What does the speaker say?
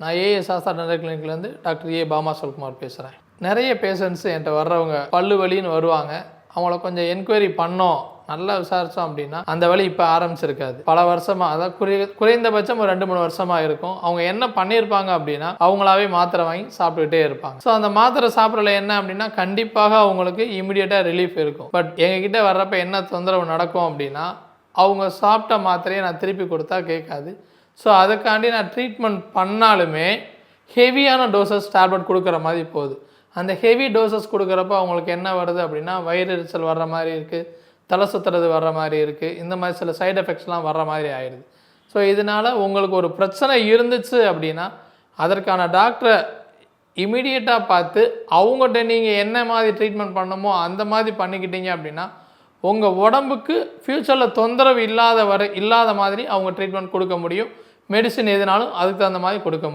நான் A S Sastha dental கிளினிக்லேருந்து doctor A Bama Selkumar பேசுகிறேன். நிறைய பேஷண்ட்ஸ் என்கிட்ட வர்றவங்க பல்லு வலின்னு வருவாங்க. அவங்கள கொஞ்சம் என்கொயரி பண்ணோம், நல்லா விசாரித்தோம் அப்படின்னா அந்த வலி இப்போ ஆரம்பிச்சிருக்காது. பல வருஷமாக, அதாவது குறைந்தபட்சம் ஒரு 2-3 வருஷமாக இருக்கும். அவங்க என்ன பண்ணியிருப்பாங்க அப்படின்னா அவங்களாவே மாத்திரை வாங்கி சாப்பிட்டுக்கிட்டே இருப்பாங்க. ஸோ அந்த மாத்திரை சாப்பிட்றதுல என்ன அப்படின்னா கண்டிப்பாக அவங்களுக்கு இமிடியேட்டாக ரிலீஃப் இருக்கும். பட் எங்ககிட்ட வர்றப்ப என்ன தொந்தரவு நடக்கும் அப்படின்னா அவங்க சாப்பிட்ட மாத்திரையை நான் திருப்பி கொடுத்தா கேட்காது. ஸோ அதுக்காண்டி நான் ட்ரீட்மெண்ட் பண்ணாலுமே ஹெவியான டோசஸ் டேப்லெட் கொடுக்குற மாதிரி போகுது. அந்த ஹெவி டோசஸ் கொடுக்குறப்ப அவங்களுக்கு என்ன வருது அப்படின்னா வயிறு எரிச்சல் வர்ற மாதிரி இருக்குது, தலை சுற்றுறது வர்ற மாதிரி இருக்குது, இந்த மாதிரி சில சைடு எஃபெக்ட்ஸ்லாம் வர்ற மாதிரி ஆயிடுது. ஸோ இதனால் உங்களுக்கு ஒரு பிரச்சனை இருந்துச்சு அப்படின்னா அதற்கான டாக்டரை இமீடியட்டாக பார்த்து அவங்ககிட்ட நீங்கள் என்ன மாதிரி ட்ரீட்மெண்ட் பண்ணணுமோ அந்த மாதிரி பண்ணிக்கிட்டீங்க அப்படின்னா உங்கள் உடம்புக்கு ஃப்யூச்சரில் தொந்தரவு இல்லாத மாதிரி அவங்க ட்ரீட்மெண்ட் கொடுக்க முடியும். மெடிசின் எதுனாலும் அதுக்கு தகுந்த மாதிரி கொடுக்க முடியும்.